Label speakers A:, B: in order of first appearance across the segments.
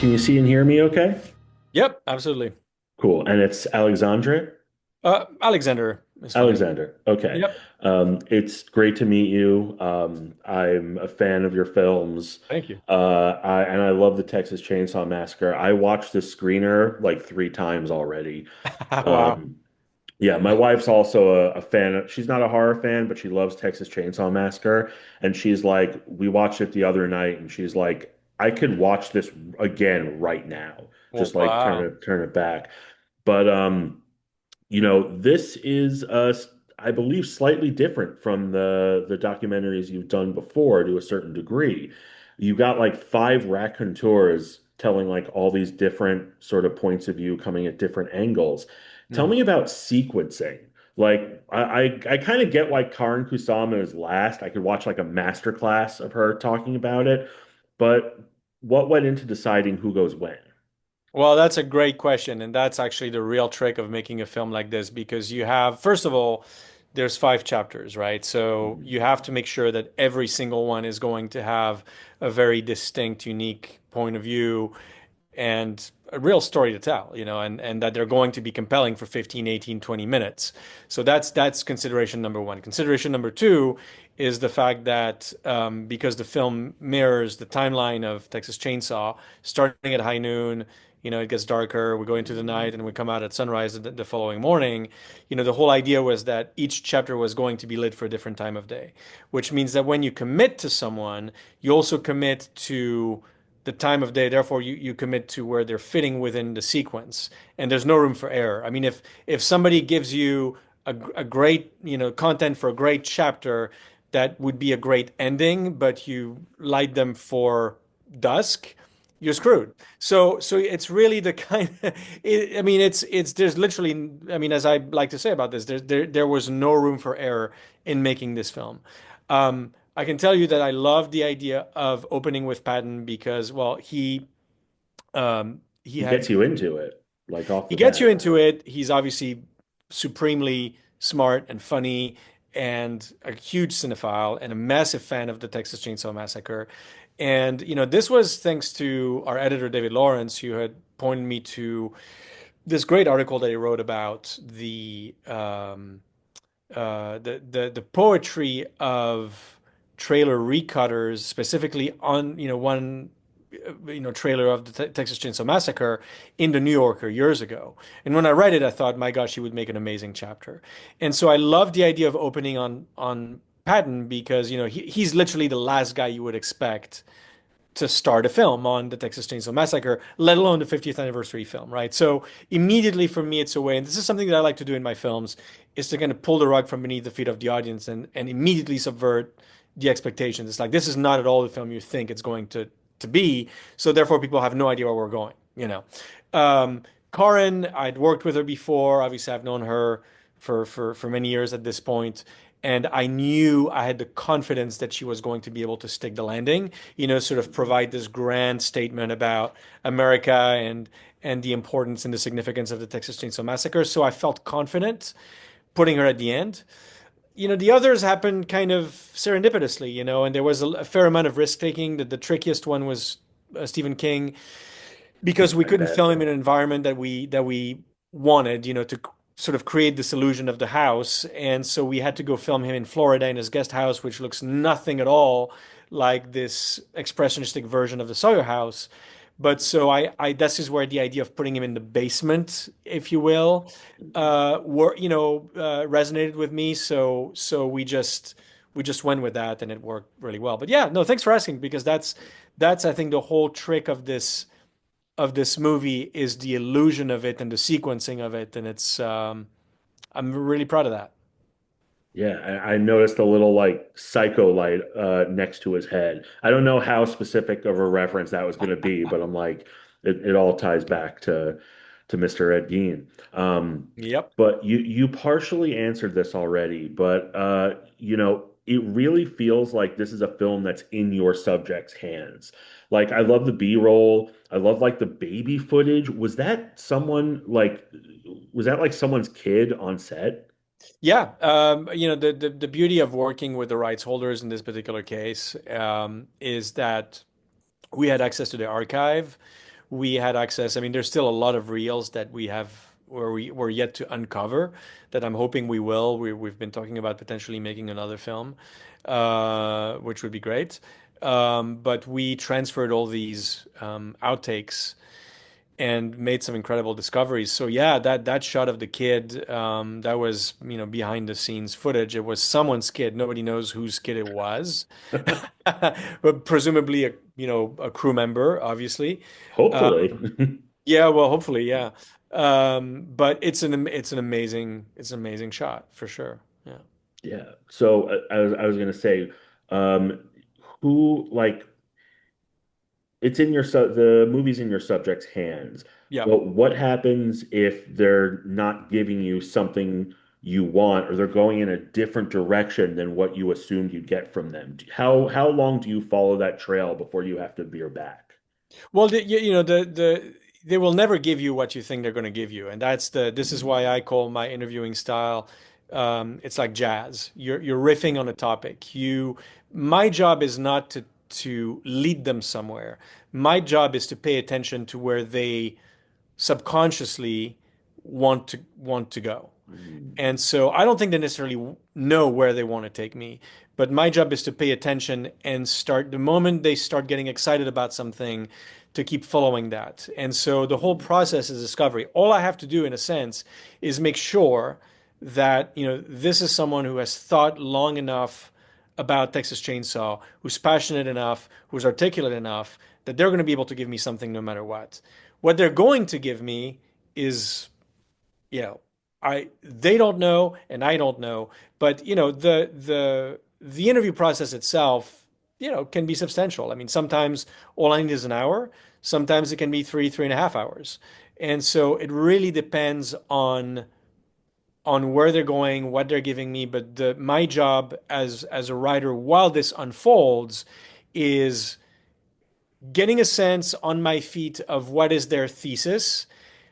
A: Can you see and hear me okay?
B: Yep, absolutely.
A: Cool. And it's Alexandre?
B: Alexander is fine.
A: Alexander. Okay.
B: Yep.
A: It's great to meet you. I'm a fan of your films.
B: Thank you.
A: I love the Texas Chainsaw Massacre. I watched the screener like three times already.
B: Wow.
A: Um, yeah, my wife's also a fan. She's not a horror fan, but she loves Texas Chainsaw Massacre. And she's like, we watched it the other night, and she's like, I could watch this again right now. Just like
B: Wow.
A: turn it back. But this is I believe slightly different from the documentaries you've done before to a certain degree. You got like five raconteurs telling like all these different sort of points of view coming at different angles. Tell
B: Mhm.
A: me about sequencing. Like I kind of get why Karyn Kusama is last. I could watch like a master class of her talking about it, but what went into deciding who goes when?
B: Well, that's a great question, and that's actually the real trick of making a film like this because you have, first of all, there's five chapters, right? So
A: Mhm.
B: you have to make sure that every single one is going to have a very distinct, unique point of view and a real story to tell, and that they're going to be compelling for 15, 18, 20 minutes. So that's consideration number one. Consideration number two is the fact that because the film mirrors the timeline of Texas Chainsaw, starting at high noon, it gets darker, we go into the night, and we come out at sunrise the following morning. The whole idea was that each chapter was going to be lit for a different time of day, which means that when you commit to someone, you also commit to the time of day. Therefore, you commit to where they're fitting within the sequence, and there's no room for error. I mean, if somebody gives you a great content for a great chapter that would be a great ending, but you light them for dusk, you're screwed. So it's really the kind. I mean, it's there's literally. I mean, as I like to say about this, there was no room for error in making this film. I can tell you that I love the idea of opening with Patton because, well, he
A: He gets
B: had
A: you into it, like off
B: he
A: the
B: gets you
A: bat.
B: into it. He's obviously supremely smart and funny and a huge cinephile and a massive fan of the Texas Chainsaw Massacre. And, this was thanks to our editor, David Lawrence, who had pointed me to this great article that he wrote about the poetry of trailer recutters, specifically on one trailer of the Texas Chainsaw Massacre in the New Yorker years ago. And when I read it, I thought, my gosh, he would make an amazing chapter. And so I love the idea of opening on Patton because he's literally the last guy you would expect to start a film on the Texas Chainsaw Massacre, let alone the 50th anniversary film, right? So immediately for me, it's a way, and this is something that I like to do in my films, is to kind of pull the rug from beneath the feet of the audience and immediately subvert the expectations. It's like this is not at all the film you think it's going to be, so therefore people have no idea where we're going. Um, Karyn, I'd worked with her before. Obviously, I've known her for many years at this point. And I knew I had the confidence that she was going to be able to stick the landing, sort of provide this grand statement about America and the importance and the significance of the Texas Chainsaw Massacre. So I felt confident putting her at the end. The others happened kind of serendipitously, and there was a fair amount of risk taking. The trickiest one was Stephen King because we
A: I
B: couldn't
A: bet.
B: film him in an environment that we wanted, to sort of create this illusion of the house. And so we had to go film him in Florida in his guest house, which looks nothing at all like this expressionistic version of the Sawyer house. But so I this is where the idea of putting him in the basement, if you will, resonated with me. So we just went with that, and it worked really well. But yeah, no, thanks for asking because that's I think the whole trick of this movie is the illusion of it and the sequencing of it, and I'm really proud of that.
A: Yeah, I noticed a little like psycho light next to his head. I don't know how specific of a reference that was going to be, but I'm like, it all ties back to Mr. Ed Gein.
B: Yep.
A: But you partially answered this already, but it really feels like this is a film that's in your subject's hands. Like I love the B-roll. I love like the baby footage. Was that like someone's kid on set?
B: Yeah, the beauty of working with the rights holders in this particular case is that we had access to the archive, we had access. I mean, there's still a lot of reels that we have where we were yet to uncover that I'm hoping we will. We've been talking about potentially making another film, which would be great. But we transferred all these outtakes and made some incredible discoveries. So yeah, that shot of the kid, that was, behind the scenes footage. It was someone's kid. Nobody knows whose kid it was, but presumably a crew member, obviously. Uh,
A: Hopefully.
B: yeah, well, hopefully, yeah. But it's an amazing shot for sure. Yeah.
A: Yeah. So I was gonna say, um, who like it's in the movie's in your subject's hands,
B: Yeah.
A: but what happens if they're not giving you something you want, or they're going in a different direction than what you assumed you'd get from them? How long do you follow that trail before you have to veer back?
B: Well, they will never give you what you think they're going to give you, and this is why I call my interviewing style, it's like jazz. You're riffing on a topic. My job is not to lead them somewhere. My job is to pay attention to where they subconsciously want to go.
A: Mm.
B: And so I don't think they necessarily know where they want to take me, but my job is to pay attention and start the moment they start getting excited about something to keep following that. And so the whole process is discovery. All I have to do, in a sense, is make sure that, this is someone who has thought long enough about Texas Chainsaw, who's passionate enough, who's articulate enough that they're going to be able to give me something no matter what. What they're going to give me is, you know, they don't know and I don't know, but the interview process itself, can be substantial. I mean, sometimes all I need is an hour, sometimes it can be 3.5 hours. And so it really depends on where they're going, what they're giving me. But my job as a writer while this unfolds is getting a sense on my feet of what is their thesis,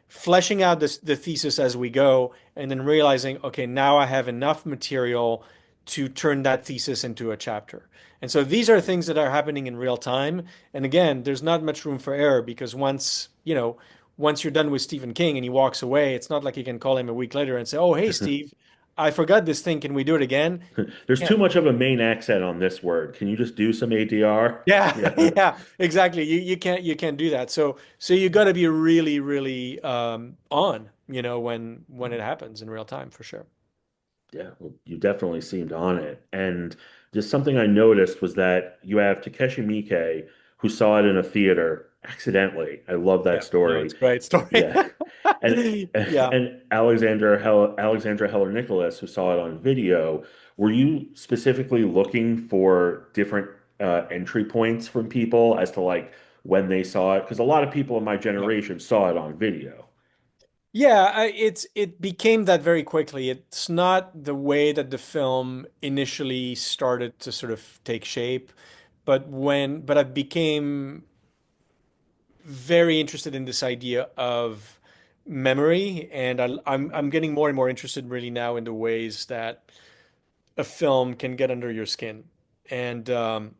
B: fleshing out the thesis as we go, and then realizing, okay, now I have enough material to turn that thesis into a chapter. And so these are things that are happening in real time. And again, there's not much room for error because once you're done with Stephen King and he walks away, it's not like you can call him a week later and say, "Oh, hey, Steve, I forgot this thing. Can we do it again?"
A: There's
B: Yeah.
A: too much of a main accent on this word. Can you just do some ADR?
B: Yeah,
A: Yeah.
B: yeah, exactly. You can't do that. So you got to be really, really on, when it happens in real time for sure.
A: Yeah, well, you definitely seemed on it. And just something I noticed was that you have Takeshi Miike, who saw it in a theater accidentally. I love that
B: Yeah, no,
A: story.
B: it's a great story.
A: Yeah. And
B: Yeah,
A: and Alexandra Heller-Nicholas, who saw it on video. Were you specifically looking for different entry points from people as to like when they saw it? Because a lot of people in my
B: yeah.
A: generation saw it on video.
B: Yeah, it became that very quickly. It's not the way that the film initially started to sort of take shape, but I became very interested in this idea of memory, and I'm getting more and more interested really now in the ways that a film can get under your skin, and um,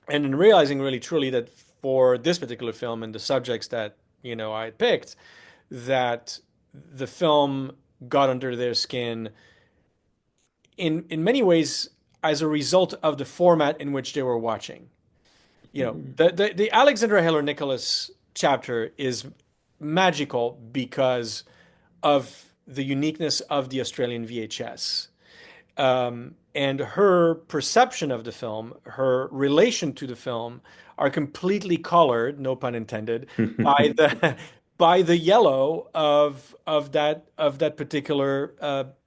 B: and in realizing really truly that for this particular film and the subjects that I had picked, that the film got under their skin in many ways as a result of the format in which they were watching.
A: Mhm.
B: The Alexandra Heller-Nicholas chapter is magical because of the uniqueness of the Australian VHS. And her perception of the film, her relation to the film, are completely colored, no pun intended, by the by the yellow of that particular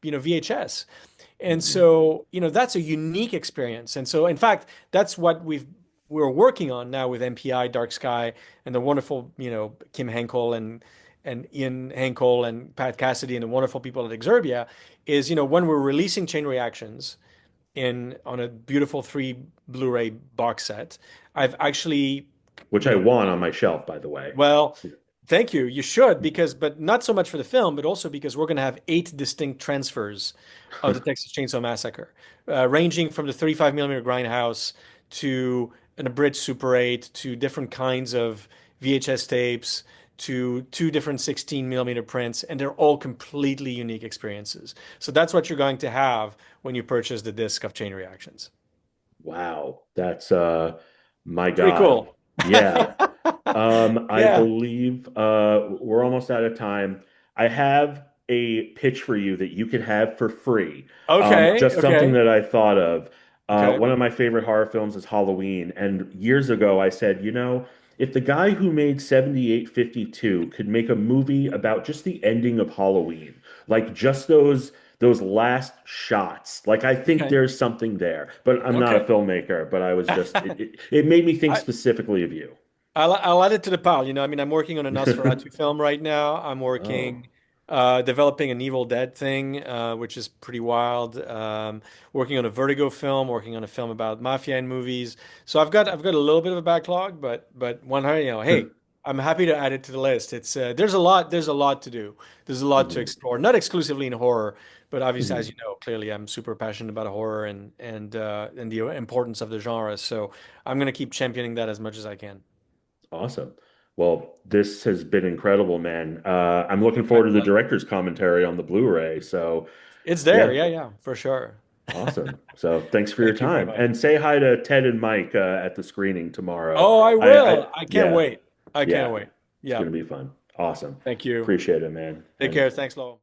B: VHS. And
A: Mhm.
B: so, that's a unique experience. And so, in fact, that's what we're working on now with MPI, Dark Sky, and the wonderful, Kim Henkel and Ian Henkel and Pat Cassidy and the wonderful people at Exerbia is, when we're releasing Chain Reactions in on a beautiful 3 Blu-ray box set, I've actually,
A: Which
B: you
A: I
B: know,
A: want on my shelf, by the way.
B: well, thank you. You should but not so much for the film, but also because we're going to have 8 distinct transfers of the Texas Chainsaw Massacre, ranging from the 35 millimeter grindhouse to an abridged Super 8 to different kinds of VHS tapes to two different 16 millimeter prints, and they're all completely unique experiences. So that's what you're going to have when you purchase the disc of Chain Reactions.
A: Wow, that's my
B: Pretty
A: God.
B: cool.
A: Yeah. I
B: Yeah.
A: believe we're almost out of time. I have a pitch for you that you could have for free.
B: Okay.
A: Just something
B: Okay.
A: that I thought of.
B: Okay.
A: One of my favorite horror films is Halloween, and years ago I said, if the guy who made 7852 could make a movie about just the ending of Halloween, like just those last shots. Like I think
B: Okay.
A: there's something there, but I'm not a
B: Okay.
A: filmmaker, but I was just it made me think
B: I,
A: specifically of you.
B: I'll add it to the pile. I mean, I'm working on a Nosferatu film right now. I'm
A: Oh.
B: working, developing an Evil Dead thing, which is pretty wild. Working on a Vertigo film, working on a film about mafia in movies. So I've got a little bit of a backlog, but hey, I'm happy to add it to the list. It's there's a lot to do. There's a lot to
A: Mhm.
B: explore, not exclusively in horror, but obviously, as
A: Mhm.
B: you know, clearly I'm super passionate about horror and the importance of the genre. So I'm gonna keep championing that as much as I can.
A: Awesome. Well, this has been incredible, man. I'm looking
B: My
A: forward to the
B: pleasure.
A: director's commentary on the Blu-ray. So,
B: It's there.
A: yeah,
B: Yeah, yeah, for sure.
A: awesome. So, thanks for your
B: Thank you very
A: time,
B: much.
A: and say hi to Ted and Mike at the screening tomorrow.
B: Oh, I will. I can't
A: Yeah,
B: wait. I can't
A: yeah,
B: wait.
A: it's
B: Yeah.
A: gonna be fun. Awesome.
B: Thank you.
A: Appreciate it, man.
B: Take
A: And
B: care. Thanks, Lowell.